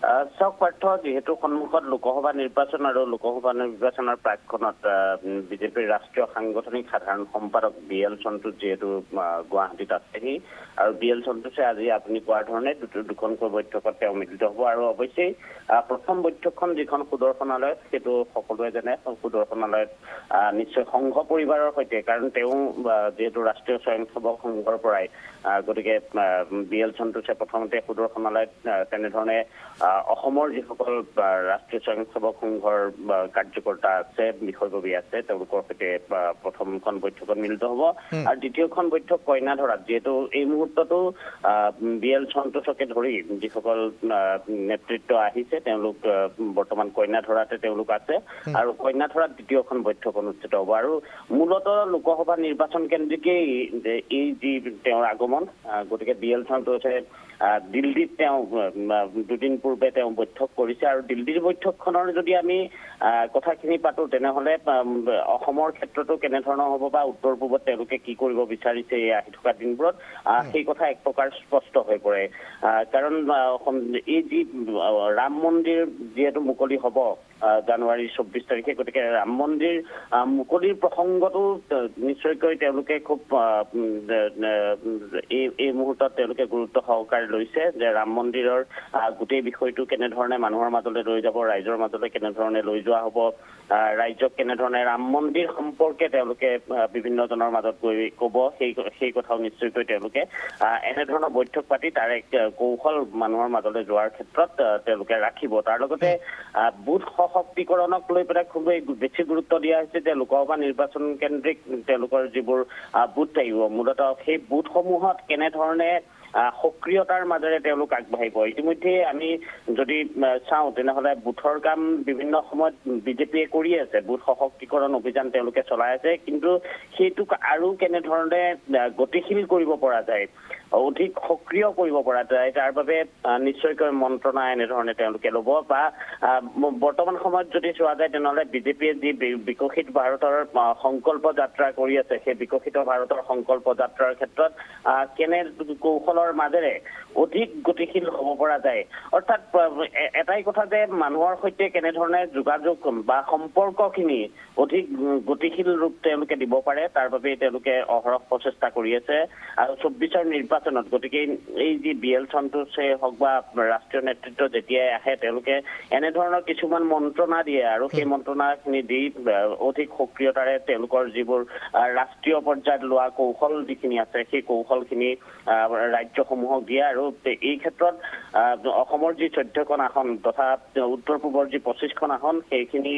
চাওক পাৰ্থ, যিহেতু সন্মুখত লোকসভা নিৰ্বাচন আৰু লোকসভা নিৰ্বাচনৰ প্ৰাকখনত বিজেপিৰ ৰাষ্ট্ৰীয় সাংগঠনিক সাধাৰণ সম্পাদক BL সন্তোষ যিহেতু গুৱাহাটীত আছেহি আৰু BL সন্তোষে আজি আপুনি কোৱাৰ ধৰণে দুখনকৈ বৈঠকত তেওঁ মিলিত হ'ব আৰু অৱশ্যেই প্ৰথম বৈঠকখন যিখন সুদৰ্শনালয়ত সেইটো সকলোৱে জানে। সুদৰ্শনালয়ত নিশ্চয় সংঘ পৰিবাৰৰ সৈতে, কাৰণ তেওঁ যিহেতু ৰাষ্ট্ৰীয় স্বয়ংসেৱক সংঘৰ পৰাই, গতিকে BL সন্তোষে প্ৰথমতে সুদৰ্শনালয়ত তেনেধৰণে অসমৰ যিসকল ৰাষ্ট্ৰীয় স্বয়ংসেৱক সংঘৰ কাৰ্যকৰ্তা আছে, বিষয়ববী আছে, তেওঁলোকৰ সৈতে প্ৰথমখন বৈঠকত মিলিত হ'ব আৰু দ্বিতীয়খন বৈঠক কইনাধৰাত, যিহেতু এই মুহূৰ্ততো BL সন্তোষকে ধৰি যিসকল নেতৃত্ব আহিছে তেওঁলোক বৰ্তমান কইনাধৰাতে তেওঁলোক আছে আৰু কইনাধৰাত দ্বিতীয়খন বৈঠক অনুষ্ঠিত হ'ব আৰু মূলতঃ লোকসভা নিৰ্বাচন কেন্দ্ৰিকেই এই যি তেওঁৰ আগমন। গতিকে BL সন্তোষে দিল্লীত তেওঁ দুদিন পূৰ্বে তেওঁ বৈঠক কৰিছে আৰু দিল্লীৰ বৈঠকখনৰ যদি আমি কথাখিনি পাতো তেনেহ'লে অসমৰ ক্ষেত্ৰতো কেনেধৰণৰ হ'ব বা উত্তৰ পূবত তেওঁলোকে কি কৰিব বিচাৰিছে এই আহি থকা দিনবোৰত, সেই কথা এক প্ৰকাৰ স্পষ্ট হৈ পৰে। কাৰণ এই যি ৰাম মন্দিৰ যিহেতু মুকলি হ'ব জানুৱাৰী 24 তাৰিখে, গতিকে ৰাম মন্দিৰ মুকলিৰ প্ৰসংগটো নিশ্চয়কৈ তেওঁলোকে খুব এই মুহূৰ্তত তেওঁলোকে গুৰুত্ব সহকাৰে লৈছে যে ৰাম মন্দিৰৰ গোটেই বিষয়টো কেনেধৰণে মানুহৰ মাজলৈ লৈ যাব, ৰাইজৰ মাজলৈ কেনেধৰণে লৈ যোৱা হ'ব, ৰাইজক কেনেধৰণে ৰাম মন্দিৰ সম্পৰ্কে তেওঁলোকে বিভিন্নজনৰ মাজত গৈ ক'ব, সেই কথাও নিশ্চয়কৈ তেওঁলোকে এনেধৰণৰ বৈঠক পাতি তাৰ এক কৌশল মানুহৰ মাজলৈ যোৱাৰ ক্ষেত্ৰত তেওঁলোকে ৰাখিব। তাৰ লগতে বুথ সশক্তিকৰণক লৈ পেলাই খুবেই বেছি গুৰুত্ব দিয়া হৈছে যে লোকসভা নিৰ্বাচন কেন্দ্ৰিক তেওঁলোকৰ যিবোৰ বুথ থাকিব, মূলতঃ সেই বুথসমূহত কেনেধৰণে সক্ৰিয়তাৰ মাজেৰে তেওঁলোক আগবাঢ়িব। ইতিমধ্যে আমি যদি চাওঁ তেনেহ'লে বুথৰ কাম বিভিন্ন সময়ত বিজেপিয়ে কৰি আছে, বুথ সশক্তিকৰণ অভিযান তেওঁলোকে চলাই আছে, কিন্তু সেইটোক আৰু কেনেধৰণে গতিশীল কৰিব পৰা যায়, অধিক সক্ৰিয় কৰিব পৰা যায়, তাৰ বাবে নিশ্চয়কৈ মন্ত্ৰণা এনেধৰণে তেওঁলোকে ল'ব। বা বৰ্তমান সময়ত যদি চোৱা যায় তেনেহ'লে বিজেপিয়ে যি বিকশিত ভাৰতৰ সংকল্প যাত্ৰা কৰি আছে, সেই বিকশিত ভাৰতৰ সংকল্প যাত্ৰাৰ ক্ষেত্ৰত কেনে কৌশলৰ মাজেৰে অধিক গতিশীল হ'ব পৰা যায়। অৰ্থাৎ এটাই কথা যে মানুহৰ সৈতে কেনেধৰণে যোগাযোগ বা সম্পৰ্কখিনি অধিক গতিশীল ৰূপ তেওঁলোকে দিব পাৰে, তাৰ বাবে তেওঁলোকে অহৰহ প্ৰচেষ্টা কৰি আছে আৰু 24ৰ নিৰ্বাচনত। গতিকে এই যি BL সন্তোষে হওক বা ৰাষ্ট্ৰীয় নেতৃত্ব যেতিয়াই আহে তেওঁলোকে এনেধৰণৰ কিছুমান মন্ত্ৰণা দিয়ে আৰু সেই মন্ত্ৰণাখিনি দি অধিক সক্ৰিয়তাৰে তেওঁলোকৰ যিবোৰ ৰাষ্ট্ৰীয় পৰ্যায়ত লোৱা কৌশল যিখিনি আছে সেই কৌশলখিনি ৰাজ্যসমূহক দিয়ে আৰু এই ক্ষেত্ৰত অসমৰ যি 14খন আসন তথা উত্তৰ পূবৰ যি 25খন আসন সেইখিনি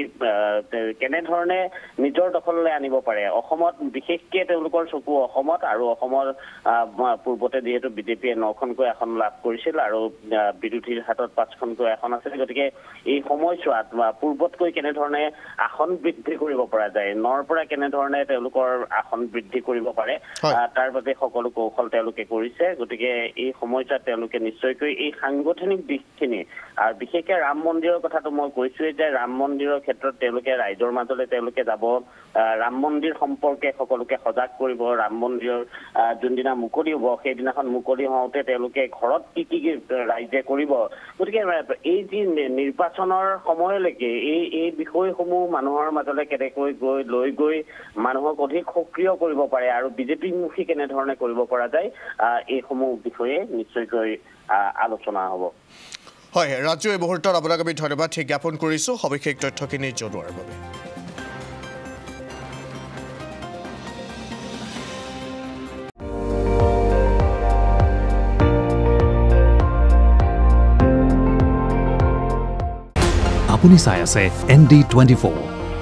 কেনেধৰণে নিজৰ দখললৈ আনিব পাৰে। অসমত বিশেষকৈ তেওঁলোকৰ চকু অসমত, আৰু অসমৰ পূৰ্বতে যিহেতু বিজেপিয়ে 9খনকৈ আসন লাভ কৰিছিল আৰু বিৰোধীৰ হাতত 5খনকৈ আসন আছিল, গতিকে এই সময়ছোৱাত পূৰ্বতকৈ কেনেধৰণে আসন বৃদ্ধি কৰিব পৰা যায়, 9ৰ পৰা কেনেধৰণে তেওঁলোকৰ আসন বৃদ্ধি কৰিব পাৰে, তাৰ বাবে সকলো কৌশল তেওঁলোকে কৰিছে। গতিকে এই সময়ছোৱাত তেওঁলোকে নিশ্চয়কৈ এই সাংগঠনিক দিশখিনি আৰু বিশেষকৈ ৰাম মন্দিৰৰ কথাটো মই কৈছোৱেই যে ৰাম মন্দিৰৰ ক্ষেত্ৰত তেওঁলোকে ৰাইজৰ মাজলৈ তেওঁলোকে যাব, ৰাম মন্দিৰ সম্পৰ্কে সকলোকে সজাগ কৰিব। ৰাম মন্দিৰৰ যোনদিনা মুকলি হ'ব সেইদিনাখন মুকলি হওঁতে তেওঁলোকে ঘৰত কি কি ৰাইজে কৰিব, গতিকে এই যি নিৰ্বাচনৰ সময়লৈকে এই বিষয়সমূহ মানুহৰ মাজলৈ কেনেকৈ লৈ গৈ মানুহক অধিক সক্ৰিয় কৰিব পাৰে আৰু বিজেপিমুখী কেনেধৰণে কৰিব পৰা যায়, এইসমূহ বিষয়ে নিশ্চয়কৈ আলোচনা হ'ব। হয়, ৰাজু, এই মুহূৰ্তত আপোনাক আমি ধন্যবাদ জ্ঞাপন কৰিছোঁ সবিশেষ তথ্যখিনি জনোৱাৰ বাবে। আপুনি চাই আছে ND24,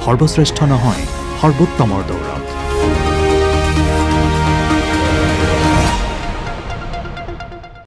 সৰ্বশ্ৰেষ্ঠ নহয় সৰ্বোত্তমৰ দৌৰ।